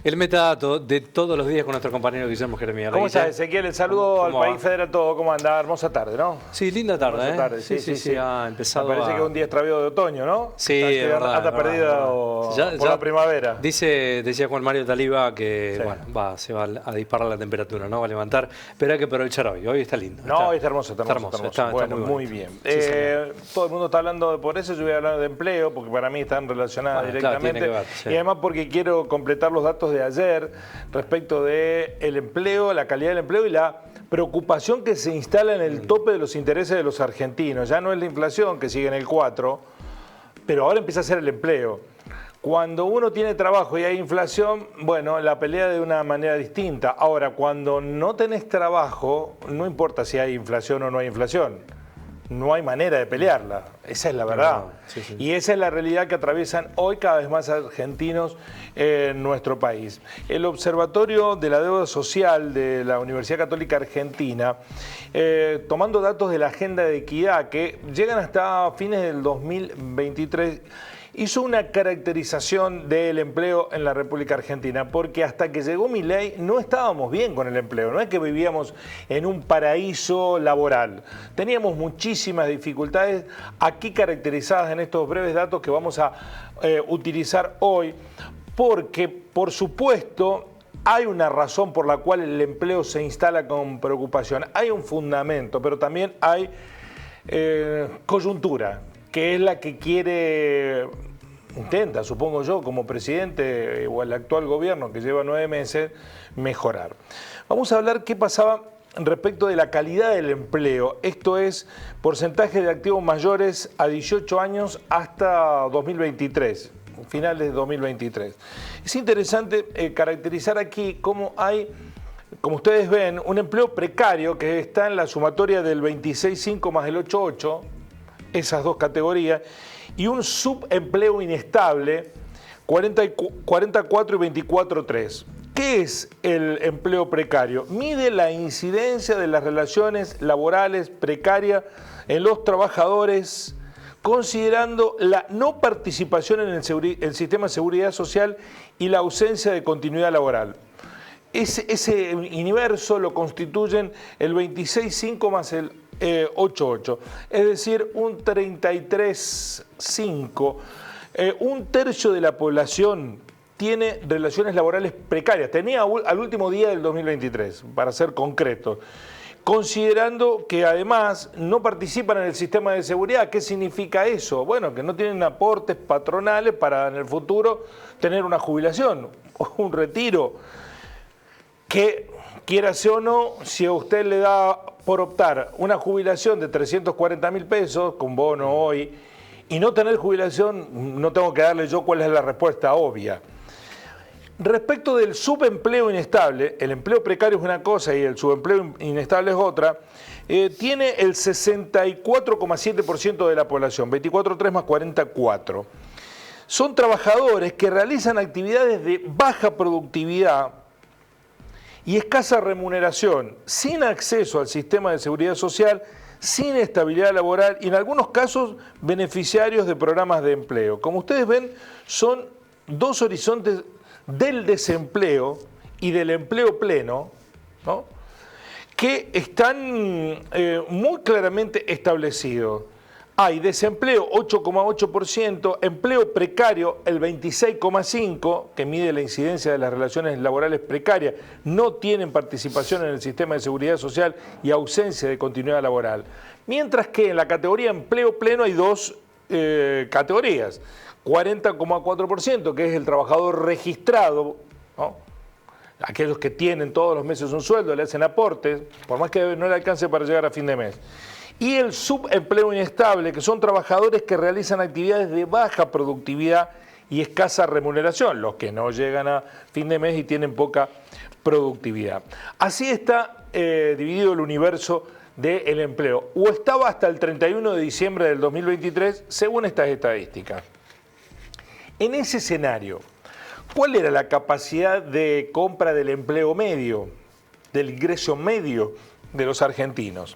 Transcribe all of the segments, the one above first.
El metadato de todos los días con nuestro compañero Guillermo Jeremías. ¿Cómo estás, Ezequiel? El saludo al país federal todo. ¿Cómo anda? Hermosa tarde, ¿no? Sí, linda tarde, Hermosa tarde. Sí. Ha empezado. Me parece que es un día extraviado de otoño, ¿no? Sí, es verdad. Anda perdido por la primavera. Decía Juan Mario Taliba que bueno, se va a disparar la temperatura, ¿no? Va a levantar, pero hay que aprovechar hoy. Hoy está lindo. No, hoy está hermoso, está hermoso. Bueno, muy bien. Todo el mundo está hablando de por eso, yo voy a hablar de empleo, porque para mí están relacionadas directamente. Claro, tiene que ver, y además porque quiero completar los datos de ayer respecto del empleo, la calidad del empleo y la preocupación que se instala en el tope de los intereses de los argentinos. Ya no es la inflación, que sigue en el 4, pero ahora empieza a ser el empleo. Cuando uno tiene trabajo y hay inflación, bueno, la pelea de una manera distinta. Ahora, cuando no tenés trabajo, no importa si hay inflación o no hay inflación. No hay manera de pelearla, esa es la verdad. Y esa es la realidad que atraviesan hoy cada vez más argentinos en nuestro país. El Observatorio de la Deuda Social de la Universidad Católica Argentina, tomando datos de la Agenda de Equidad que llegan hasta fines del 2023, hizo una caracterización del empleo en la República Argentina, porque hasta que llegó Milei no estábamos bien con el empleo, no es que vivíamos en un paraíso laboral, teníamos muchísimas dificultades aquí caracterizadas en estos breves datos que vamos a utilizar hoy, porque por supuesto hay una razón por la cual el empleo se instala con preocupación, hay un fundamento, pero también hay coyuntura, que es la que intenta, supongo yo, como presidente o el actual gobierno que lleva 9 meses, mejorar. Vamos a hablar qué pasaba respecto de la calidad del empleo. Esto es porcentaje de activos mayores a 18 años hasta 2023, finales de 2023. Es interesante caracterizar aquí cómo hay, como ustedes ven, un empleo precario que está en la sumatoria del 26.5 más el 8.8, esas dos categorías, y un subempleo inestable, 44 y 24.3. ¿Qué es el empleo precario? Mide la incidencia de las relaciones laborales precarias en los trabajadores, considerando la no participación en el sistema de seguridad social y la ausencia de continuidad laboral. Ese universo lo constituyen el 26.5 más el 8.8, es decir, un 33.5. Un tercio de la población tiene relaciones laborales precarias. Tenía al último día del 2023, para ser concretos. Considerando que además no participan en el sistema de seguridad. ¿Qué significa eso? Bueno, que no tienen aportes patronales para en el futuro tener una jubilación o un retiro. Que quiera sea o no, si a usted le da por optar una jubilación de 340.000 pesos con bono hoy y no tener jubilación, no tengo que darle yo cuál es la respuesta obvia. Respecto del subempleo inestable, el empleo precario es una cosa y el subempleo inestable es otra, tiene el 64,7% de la población, 24,3 más 44. Son trabajadores que realizan actividades de baja productividad y escasa remuneración, sin acceso al sistema de seguridad social, sin estabilidad laboral y en algunos casos beneficiarios de programas de empleo. Como ustedes ven, son dos horizontes del desempleo y del empleo pleno, ¿no?, que están muy claramente establecidos. Hay desempleo 8,8%, empleo precario el 26,5%, que mide la incidencia de las relaciones laborales precarias, no tienen participación en el sistema de seguridad social y ausencia de continuidad laboral. Mientras que en la categoría empleo pleno hay dos categorías, 40,4%, que es el trabajador registrado, ¿no?, aquellos que tienen todos los meses un sueldo, le hacen aportes, por más que no le alcance para llegar a fin de mes. Y el subempleo inestable, que son trabajadores que realizan actividades de baja productividad y escasa remuneración, los que no llegan a fin de mes y tienen poca productividad. Así está dividido el universo del empleo, o estaba hasta el 31 de diciembre del 2023, según estas estadísticas. En ese escenario, ¿cuál era la capacidad de compra del empleo medio, del ingreso medio de los argentinos?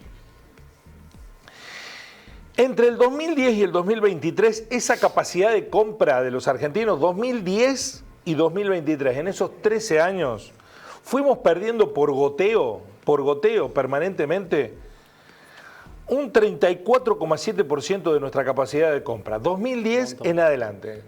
Entre el 2010 y el 2023, esa capacidad de compra de los argentinos, 2010 y 2023, en esos 13 años, fuimos perdiendo por goteo permanentemente, un 34,7% de nuestra capacidad de compra. 2010 en adelante.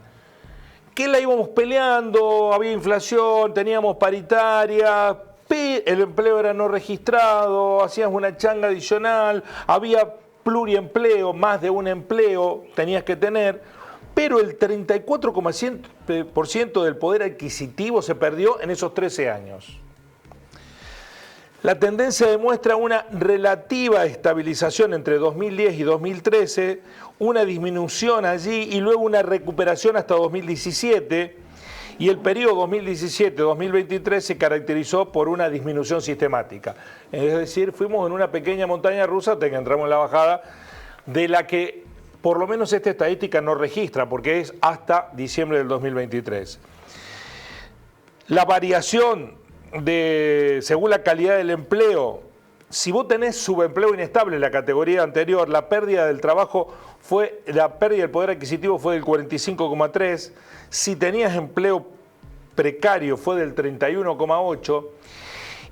Que la íbamos peleando, había inflación, teníamos paritaria, el empleo era no registrado, hacías una changa adicional, había pluriempleo, más de un empleo tenías que tener, pero el 34,7% del poder adquisitivo se perdió en esos 13 años. La tendencia demuestra una relativa estabilización entre 2010 y 2013, una disminución allí y luego una recuperación hasta 2017, y el periodo 2017-2023 se caracterizó por una disminución sistemática. Es decir, fuimos en una pequeña montaña rusa hasta que entramos en la bajada, de la que por lo menos esta estadística no registra, porque es hasta diciembre del 2023. La variación según la calidad del empleo, si vos tenés subempleo inestable en la categoría anterior, la pérdida del poder adquisitivo fue del 45,3%, si tenías empleo precario fue del 31,8%,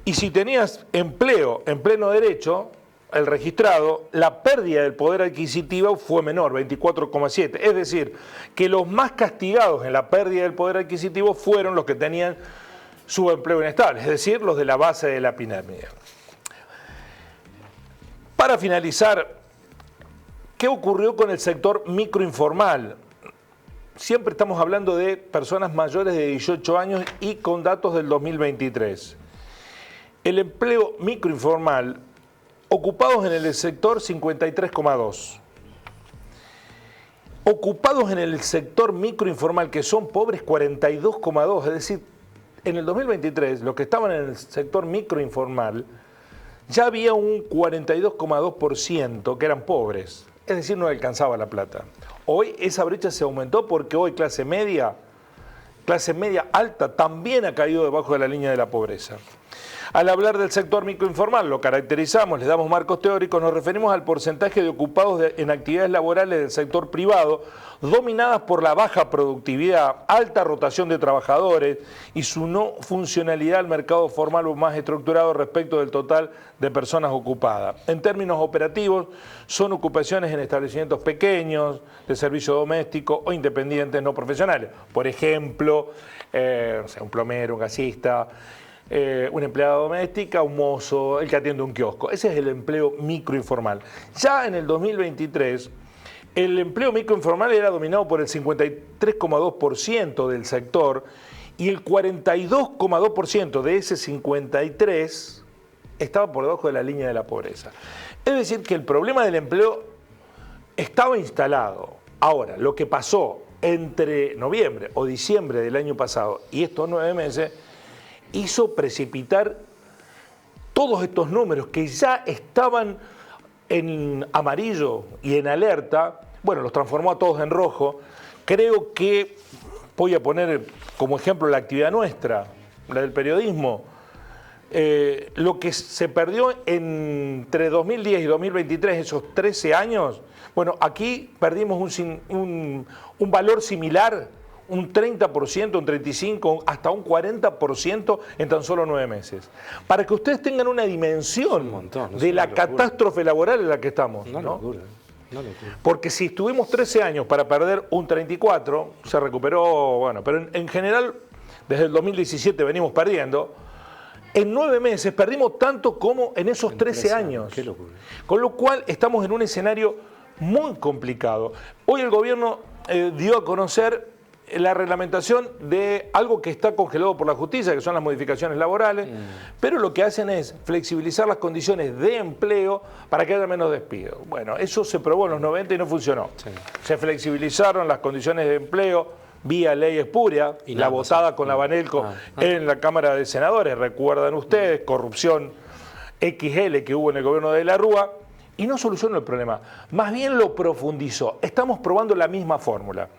y si tenías empleo en pleno derecho, el registrado, la pérdida del poder adquisitivo fue menor, 24,7%. Es decir, que los más castigados en la pérdida del poder adquisitivo fueron los que tenían subempleo inestable, es decir, los de la base de la pirámide. Para finalizar, ¿qué ocurrió con el sector microinformal? Siempre estamos hablando de personas mayores de 18 años y con datos del 2023. El empleo microinformal, ocupados en el sector 53,2%. Ocupados en el sector microinformal, que son pobres, 42,2%, es decir, en el 2023, los que estaban en el sector microinformal, ya había un 42,2% que eran pobres, es decir, no alcanzaba la plata. Hoy esa brecha se aumentó porque hoy clase media alta, también ha caído debajo de la línea de la pobreza. Al hablar del sector microinformal, lo caracterizamos, les damos marcos teóricos, nos referimos al porcentaje de ocupados en actividades laborales del sector privado, dominadas por la baja productividad, alta rotación de trabajadores y su no funcionalidad al mercado formal o más estructurado respecto del total de personas ocupadas. En términos operativos, son ocupaciones en establecimientos pequeños, de servicio doméstico o independientes no profesionales. Por ejemplo, un plomero, un gasista, una empleada doméstica, un mozo, el que atiende un kiosco. Ese es el empleo microinformal. Ya en el 2023, el empleo microinformal era dominado por el 53,2% del sector y el 42,2% de ese 53% estaba por debajo de la línea de la pobreza. Es decir, que el problema del empleo estaba instalado. Ahora, lo que pasó entre noviembre o diciembre del año pasado y estos 9 meses hizo precipitar todos estos números que ya estaban en amarillo y en alerta. Bueno, los transformó a todos en rojo. Creo que, voy a poner como ejemplo la actividad nuestra, la del periodismo, lo que se perdió entre 2010 y 2023, esos 13 años, bueno, aquí perdimos un valor similar, un 30%, un 35%, hasta un 40% en tan solo 9 meses. Para que ustedes tengan una dimensión de la catástrofe laboral en la que estamos. Una locura. Porque si estuvimos 13 años para perder un 34%, se recuperó, bueno, pero en general, desde el 2017 venimos perdiendo. En 9 meses perdimos tanto como en esos 13 años. Qué locura. Con lo cual estamos en un escenario muy complicado. Hoy el gobierno dio a conocer la reglamentación de algo que está congelado por la justicia, que son las modificaciones laborales, pero lo que hacen es flexibilizar las condiciones de empleo para que haya menos despidos. Bueno, eso se probó en los 90 y no funcionó. Sí. Se flexibilizaron las condiciones de empleo vía ley espuria, y la votada con la Banelco en la Cámara de Senadores, recuerdan ustedes, corrupción XL que hubo en el gobierno de la Rúa, y no solucionó el problema, más bien lo profundizó. Estamos probando la misma fórmula.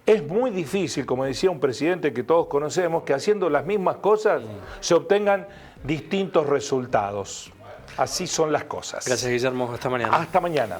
Es muy difícil, como decía un presidente que todos conocemos, que haciendo las mismas cosas se obtengan distintos resultados. Así son las cosas. Gracias, Guillermo. Hasta mañana. Hasta mañana.